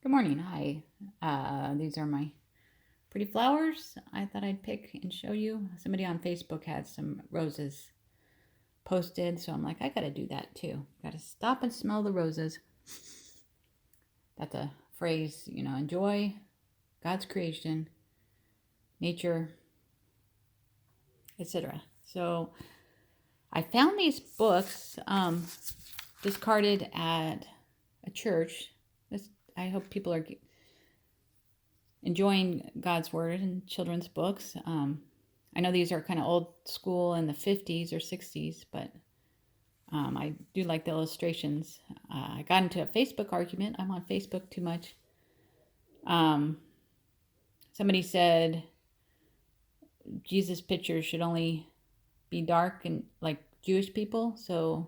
Good morning. Hi. These are my pretty flowers. I thought I'd pick and show you. Somebody on Facebook had some roses posted, so I'm like, I gotta do that too. Gotta stop and smell the roses. That's a phrase, enjoy God's creation, nature, etc. So I found these books discarded at a church. I hope people are enjoying God's word and children's books. I know these are kind of old school in the 50s or 60s, but I do like the illustrations. I got into a Facebook argument. I'm on Facebook too much. Um, Somebody said Jesus pictures should only be dark and like Jewish people. So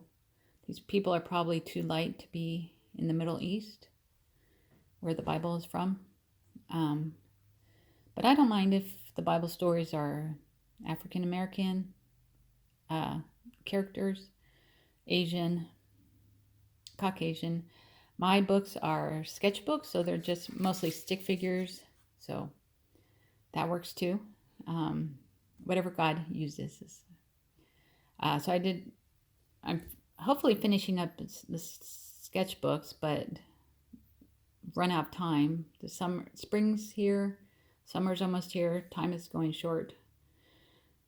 these people are probably too light to be in the Middle East, where the Bible is from. Um, but I don't mind if the Bible stories are African American characters, Asian, Caucasian. My books are sketchbooks, so they're just mostly stick figures. So that works too. Um, Whatever God uses. So I'm hopefully finishing up the sketchbooks, but run out of time. Spring's here, summer's almost here, time is going short.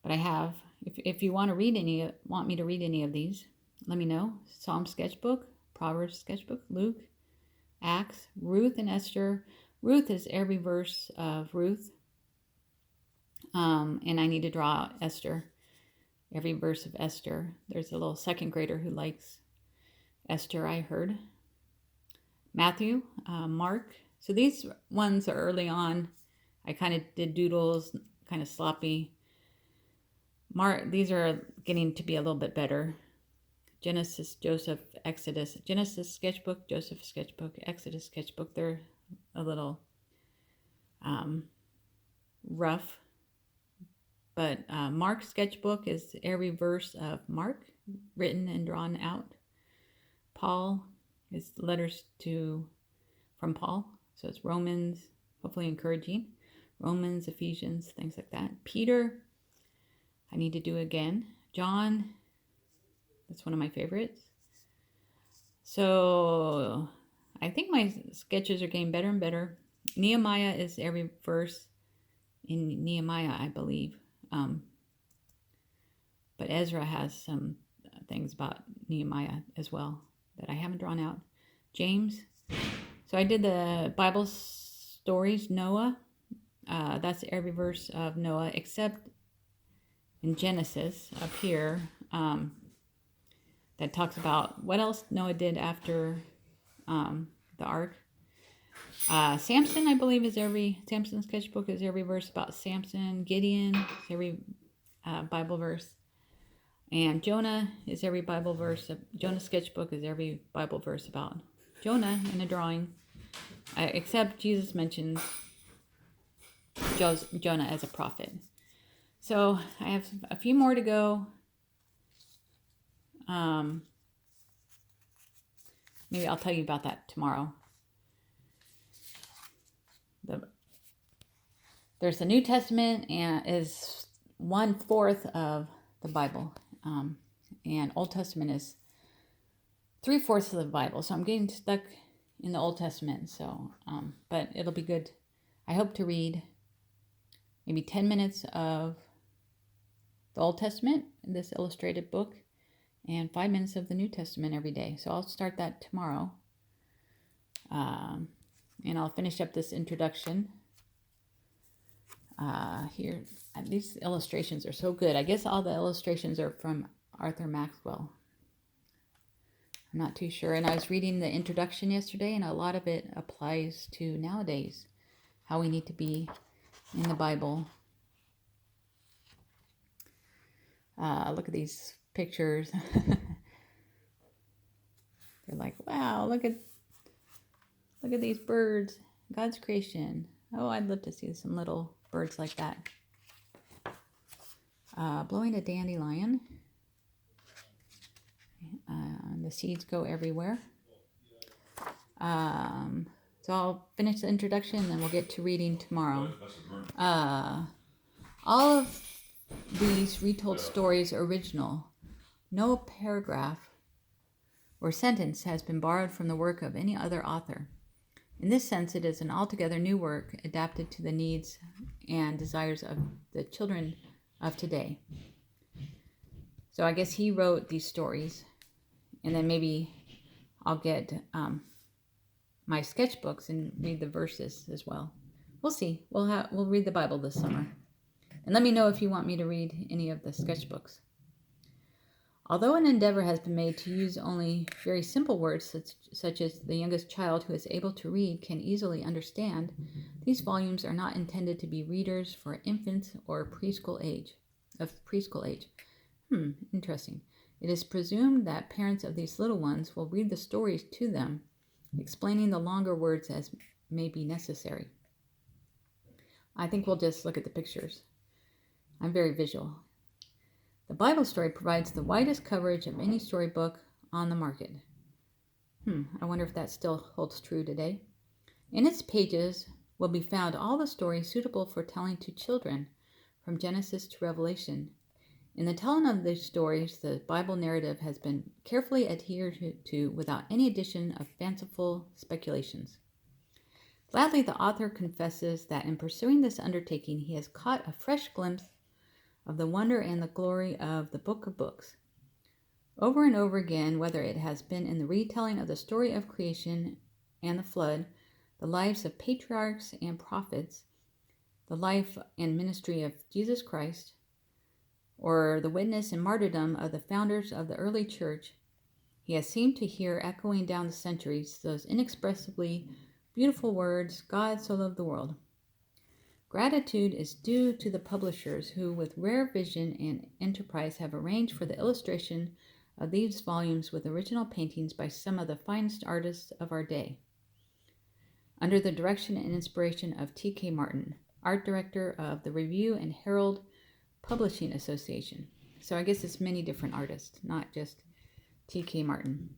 But I have, if you want me to read any of these, let me know. Psalm sketchbook, Proverbs sketchbook, Luke, Acts, Ruth and Esther. Ruth is every verse of Ruth. And I need to draw out Esther, every verse of Esther. There's a little second grader who likes Esther, I heard. Matthew, Mark. So these ones are early on. I kind of did doodles, kind of sloppy. These are getting to be a little bit better. Genesis, Joseph, Exodus. Genesis sketchbook, Joseph sketchbook, Exodus sketchbook. They're a little rough. But Mark's sketchbook is every verse of Mark written and drawn out. Paul is letters from Paul. So it's Romans, hopefully encouraging. Romans, Ephesians, things like that. Peter, I need to do again. John, that's one of my favorites. So I think my sketches are getting better and better. Nehemiah is every verse in Nehemiah, I believe. But Ezra has some things about Nehemiah as well that I haven't drawn out. James. So I did the Bible stories, Noah. That's every verse of Noah except in Genesis up here, that talks about what else Noah did after the ark. Samson, I believe, Samson's sketchbook is every verse about Samson. Gideon is every Bible verse. And Jonah is every Bible verse. Jonah's sketchbook is every Bible verse about Jonah in a drawing. Except Jesus mentions Jonah as a prophet. So I have a few more to go. Maybe I'll tell you about that tomorrow. There's the New Testament and is 1/4 of the Bible, and Old Testament is 3/4 of the Bible. So I'm getting stuck in the Old Testament. So, but it'll be good. I hope to read maybe 10 minutes of the Old Testament, this illustrated book, and 5 minutes of the New Testament every day. So I'll start that tomorrow. And I'll finish up this introduction. Here, these illustrations are so good. I guess all the illustrations are from Arthur Maxwell. I'm not too sure. And I was reading the introduction yesterday, and a lot of it applies to nowadays, how we need to be in the Bible. Look at these pictures. They're like, wow, look at these birds. God's creation. Oh, I'd love to see some little birds like that. Blowing a dandelion. The seeds go everywhere. So I'll finish the introduction and then we'll get to reading tomorrow. All of these retold stories are original. No paragraph or sentence has been borrowed from the work of any other author. In this sense, it is an altogether new work adapted to the needs and desires of the children of today. So I guess he wrote these stories, and then maybe I'll get my sketchbooks and read the verses as well. We'll see. We'll read the Bible this summer. And let me know if you want me to read any of the sketchbooks. Although an endeavor has been made to use only very simple words, such as the youngest child who is able to read can easily understand, these volumes are not intended to be readers for infants or preschool age. Interesting. It is presumed that parents of these little ones will read the stories to them, explaining the longer words as may be necessary. I think we'll just look at the pictures. I'm very visual. The Bible story provides the widest coverage of any storybook on the market. I wonder if that still holds true today. In its pages will be found all the stories suitable for telling to children, from Genesis to Revelation. In the telling of these stories, the Bible narrative has been carefully adhered to without any addition of fanciful speculations. Gladly, the author confesses that in pursuing this undertaking, he has caught a fresh glimpse of the wonder and the glory of the Book of Books. Over and over again, whether it has been in the retelling of the story of creation and the flood, the lives of patriarchs and prophets, the life and ministry of Jesus Christ, or the witness and martyrdom of the founders of the early church, he has seemed to hear echoing down the centuries those inexpressibly beautiful words, God so loved the world. Gratitude is due to the publishers who, with rare vision and enterprise, have arranged for the illustration of these volumes with original paintings by some of the finest artists of our day. Under the direction and inspiration of T.K. Martin, art director of the Review and Herald Publishing Association. So I guess it's many different artists, not just T.K. Martin.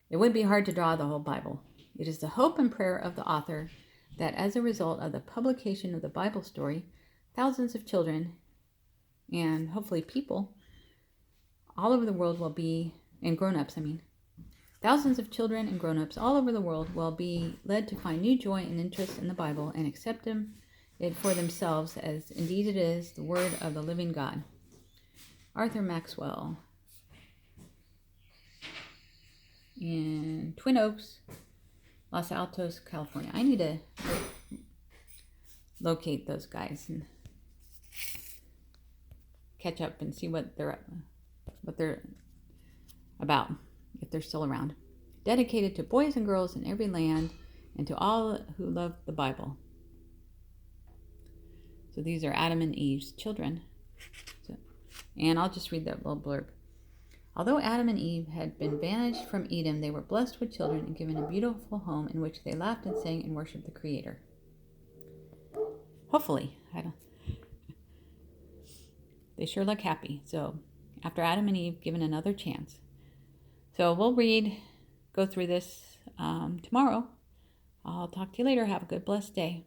It would be hard to draw the whole Bible. It is the hope and prayer of the author that as a result of the publication of the Bible story, thousands of children and hopefully people all over the world will be, and grown-ups, thousands of children and grown-ups all over the world will be led to find new joy and interest in the Bible and accept it for themselves as indeed it is the Word of the living God. Arthur Maxwell. In Twin Oaks, Los Altos, California. I need to locate those guys and catch up and see what they're about, if they're still around. Dedicated to boys and girls in every land and to all who love the Bible. So these are Adam and Eve's children. And I'll just read that little blurb. Although Adam and Eve had been banished from Eden, they were blessed with children and given a beautiful home in which they laughed and sang and worshiped the Creator. Hopefully. They sure look happy. So after Adam and Eve, given another chance. So we'll go through this tomorrow. I'll talk to you later. Have a good, blessed day.